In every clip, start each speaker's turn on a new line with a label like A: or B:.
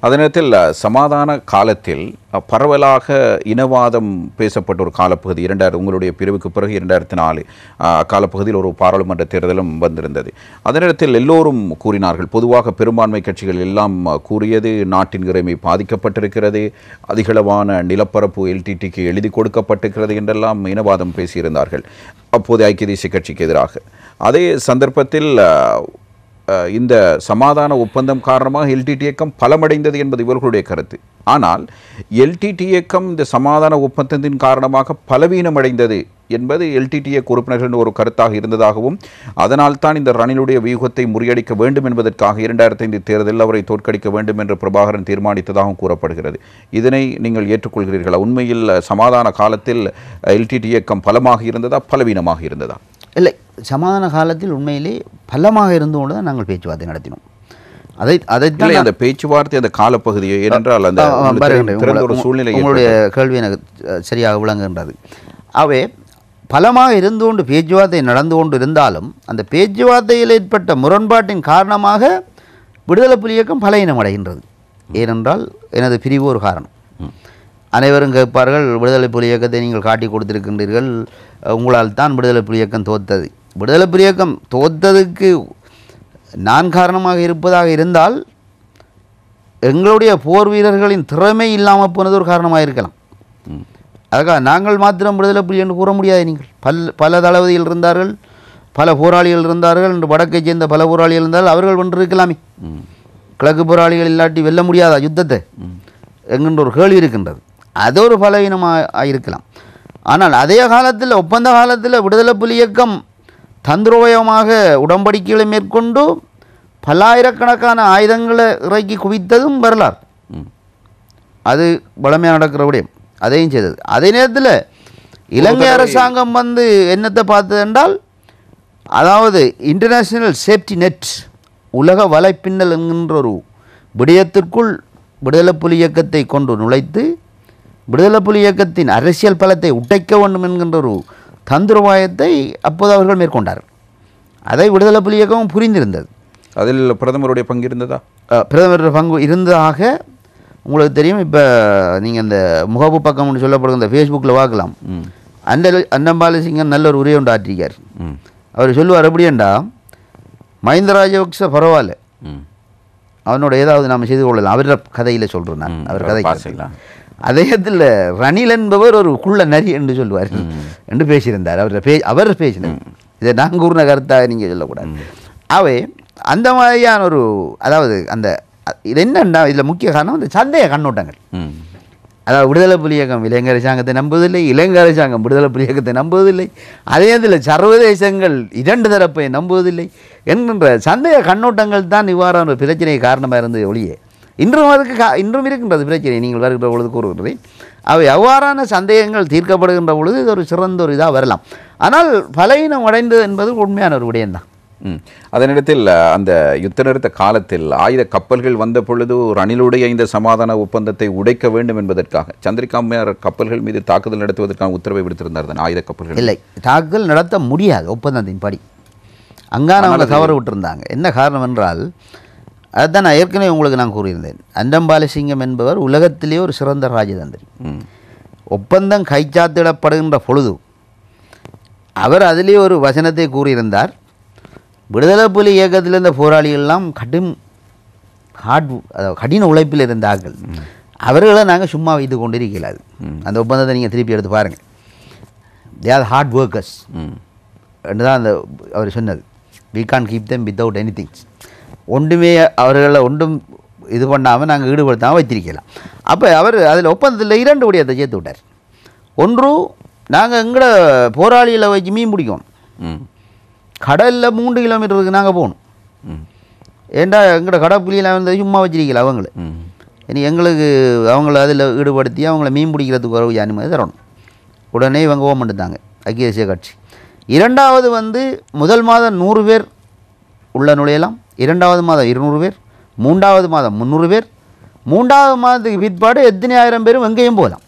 A: அதே நேரத்தில் சமாதான காலத்தில் பரவலாக இனவாதம் பேசப்பட்ட ஒரு காலப்பகுதி உங்களுடைய பிரிவுக்கு பிறகு 2004 காலப்பகுதியில் ஒரு பாராளுமன்ற தேர்தலும் வந்திருந்தது. அதே நேரத்தில் எல்லோரும் கூறினார்கள், பொதுவாக பெரும்பான்மை கட்சிகள் எல்லாம் கூறியது நாட்டின் இறைமை பாதிக்கப்பட்டிருக்கிறது, அதிகளவான நிலப்பரப்பு LTTக்கு எழுதி கொடுக்கப்பட்டிருக்கிறது என்றெல்லாம் இனவாதம் பேசியிருந்தார்கள் அப்போது ஐக்கிய தேசிய கட்சிக்கு எதிராக. அதே சந்தர்ப்பத்தில் இந்த சமாதான ஒப்பந்தம் காரணமாக LTT இயக்கம் பலமடைந்தது என்பது இவர்களுடைய கருத்து. ஆனால் LTT இயக்கம் இந்த சமாதான ஒப்பந்தத்தின் காரணமாக பலவீனமடைந்தது என்பது LTT இயக்க உறுப்பினர்கள் ஒரு கருத்தாக இருந்ததாகவும், அதனால் தான் இந்த ரணிலுடைய வியூகத்தை முறியடிக்க வேண்டும் என்பதற்காக 2005 தேர்தலில் அவரை தோற்கடிக்க வேண்டும் என்று பிரபாகரன் தீர்மானித்ததாகவும் கூறப்படுகிறது. இதனை நீங்கள் ஏற்றுக்கொள்கிறீர்களா? உண்மையில் சமாதான காலத்தில் LTT இயக்கம் பலமாக இருந்ததா, பலவீனமாக இருந்ததா?
B: இல்லை, சமாதான காலத்தில் உண்மையிலே பலமாக இருந்து கொண்டு தான் நாங்கள் பேச்சுவார்த்தை நடத்தினோம். அதை
A: அந்த பேச்சுவார்த்தை அந்த காலப்பகுதியை ஏனென்றால் அந்த சூழ்நிலை
B: உங்களுடைய கேள்வி எனக்கு சரியாக விளங்குகின்றது. அவை பலமாக இருந்து கொண்டு பேச்சுவார்த்தை நடந்து கொண்டு இருந்தாலும் அந்த பேச்சுவார்த்தையில் ஏற்பட்ட முரண்பாட்டின் காரணமாக விடுதலை புலி இயக்கம் பலவீனம் அடைகின்றது. ஏனென்றால் எனது பிரிவு ஒரு காரணம். அனைவரும் கேட்பார்கள், விடுதலை புலி இயக்கத்தை நீங்கள் காட்டி கொடுத்திருக்கின்றீர்கள், உங்களால் தான் விடுதலை புலி இயக்கம் தோற்றது. விடுதலை புலி இயக்கம் தோற்றதுக்கு நான் காரணமாக இருப்பதாக இருந்தால் எங்களுடைய போர் வீரர்களின் திறமை இல்லாமல் போனது ஒரு காரணமாக இருக்கலாம். அதுக்காக நாங்கள் மாத்திரம் விடுதலை புலி என்று கூற முடியாது. நீங்கள் பல தளபதிகள் இருந்தார்கள், பல போராளிகள் இருந்தார்கள், என்று வடக்கை சேர்ந்த பல போராளிகள் இருந்தால் அவர்கள் வென்றிருக்கலாமே. கிழக்கு போராளிகள் இல்லாட்டி வெல்ல முடியாதா யுத்தத்தை என்கின்ற ஒரு கேள்வி இருக்கின்றது. அது ஒரு பலவீனமாக இருக்கலாம். ஆனால் அதே காலத்தில் ஒப்பந்த காலத்தில் விடுதலை புலி இயக்கம் தந்திரோபயமாக உடன்படிக்கைகளை மேற்கொண்டு பல்லாயிரக்கணக்கான ஆயுதங்களை இறக்கி குவித்ததும் வரலாறு. அது வளமையாக நடக்கிற விடயம். அதையும் செய்தது. அதே நேரத்தில் இலங்கை அரசாங்கம் என்னத்தை பார்த்தது என்றால், அதாவது இன்டர்நேஷ்னல் சேஃப்டி நெட், உலக வலைப்பின்னல் என்கின்ற ஒரு விடயத்திற்குள் விடுதலை புலி இயக்கத்தை கொண்டு நுழைத்து விடுதலை புலி இயக்கத்தின் அரசியல் பலத்தை உடைக்க வேண்டும் என்கின்ற ஒரு தந்திரோபாயத்தை அப்போது அவர்கள் மேற்கொண்டார்கள். அதை விடுதலை புலி இயக்கமும் புரிந்திருந்தது.
A: அதில் பிரதமருடைய பங்கு இருந்ததா?
B: பிரதமருடைய பங்கு இருந்ததாக உங்களுக்கு தெரியும். இப்போ நீங்கள் இந்த முகப்பு பக்கம்னு சொல்லப்படுகிற இந்த ஃபேஸ்புக்கில் பார்க்கலாம். அன்னம்பாலசிங்கன் நல்ல ஒரு உரை ஒன்று ஆற்றிருக்கார். அவர் சொல்லுவார், எப்படியண்டா மஹிந்த ராஜபக்ச பரவாயில்ல, அவனோட ஏதாவது நாம் செய்து கொள்ளலாம். அவரோட கதையில் சொல்கிறேன் நான், அவர் கதை பார்க்கலாம். அதே இடத்துல ரணில் என்பவர் ஒரு குள்ள நரி என்று சொல்லுவார் என்று பேசியிருந்தார். அவர் பேசினார். இதை நான் கூறின கருத்தாக நீங்கள் சொல்லக்கூடாது. அவை அந்த மாதிரியான ஒரு, அதாவது அந்த இது என்னன்னா இதில் முக்கிய காரணம் அந்த சந்தேக கண்ணோட்டங்கள். அதாவது விடுதலை புலி இயக்கம் இலங்கை அரசாங்கத்தை நம்புவதில்லை, இலங்கை அரசாங்கம் விடுதலை புலி இயக்கத்தை நம்புவதில்லை, அதே இதில் சர்வதேசங்கள் இரண்டு தரப்பை நம்புவதில்லை என்கின்ற சந்தேக கண்ணோட்டங்கள் தான் இவ்வாறான ஒரு பிரச்சனை காரணமாக இருந்தது ஒழிய இன்றும் இருக்கின்றது பிரச்சனை. நீங்கள் வருகின்ற பொழுது கூறுகிறேன், அவை அவ்வாறான சந்தேகங்கள் தீர்க்கப்படுகின்ற பொழுது இது ஒரு சிறந்த ஒரு இதாக வரலாம். ஆனால் பலவீனம் அடைந்தது என்பது உண்மையான ஒரு விடயம்தான்.
A: அதே நேரத்தில் அந்த யுத்த நிறுத்த காலத்தில் ஆயுத கப்பல்கள் வந்த பொழுது ரணிலுடைய இந்த சமாதான ஒப்பந்தத்தை உடைக்க வேண்டும் என்பதற்காக சந்திரிகா அம்மையார் கப்பல்கள் மீது தாக்குதல் நடத்துவதற்கான உத்தரவை விடுத்திருந்தார். ஆயுத கப்பல்கள் இல்லை,
B: தாக்குதல் நடத்த முடியாது ஒப்பந்தத்தின் படி. அங்கான அவங்க தவறு விட்டுருந்தாங்க. என்ன காரணம் என்றால், அதுதான் நான் ஏற்கனவே உங்களுக்கு நான் கூறியிருந்தேன், அன்னம்பாலசிங்கம் என்பவர் உலகத்திலேயே ஒரு சிறந்த ராஜதந்திரி. ஒப்பந்தம் கைச்சாத்திடப்படுகின்ற பொழுது அவர் அதிலே ஒரு வசனத்தை கூறியிருந்தார், விடுதலை புலி இயக்கத்தில் இருந்த போராளிகள்லாம் கடின உழைப்பில் இருந்தார்கள், அவர்களை நாங்கள் சும்மா வைத்து கொண்டிருக்கலாது. அந்த ஒப்பந்தத்தை நீங்கள் திருப்பி எடுத்து பாருங்கள். தே ஆர் ஹார்ட் ஒர்க்கர்ஸ் என்று தான் அந்த அவர் சொன்னது. We can keep them without any things. ஒன்றுமே அவர்களை ஒன்றும் இது பண்ணாமல் நாங்கள் ஈடுபடுத்தாமல் வைத்திருக்கலாம். அப்போ அவர் அதில் ஒப்பந்தத்தில் 2 விடயத்தை சேர்த்து விட்டார். ஒன்று, நாங்கள் எங்களோட போராளிகளை வச்சு மீன் பிடிக்கணும். கடலில் 3 கிலோமீட்டருக்கு நாங்கள் போகணும். ஏண்டா எங்களோட கடப்புலியில் வந்து சும்மா வச்சிருக்கல அவங்கள. இனி எங்களுக்கு அவங்கள அதில் ஈடுபடுத்தி அவங்கள மீன் பிடிக்கிறதுக்கு உறவு அனுமதி தரணும். உடனே இவங்க ஓம் பண்ணிட்டாங்க ஐக்கிய தேசிய கட்சி. 2வது முதல் மாதம் 100 பேர் உள்ள நுழையலாம், 2வது மாதம் 200 பேர், 3வது மாதம் 300 பேர், 3வது மாதத்துக்கு பிற்பாடு எத்தனை ஆயிரம் பேரும் எங்கேயும் போகலாம்.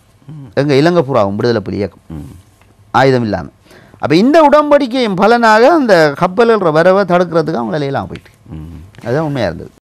B: எங்கள் இலங்கை பூராவும் விடுதலை புலி இயக்கம் ஆயுதம் இல்லாமல். அப்போ இந்த உடன்படிக்கையும் பலனாக அந்த கப்பல்கள் வரவை தடுக்கிறதுக்கு அவங்களால எல்லாம் போயிட்டு அதுதான் உண்மையாக இருந்தது.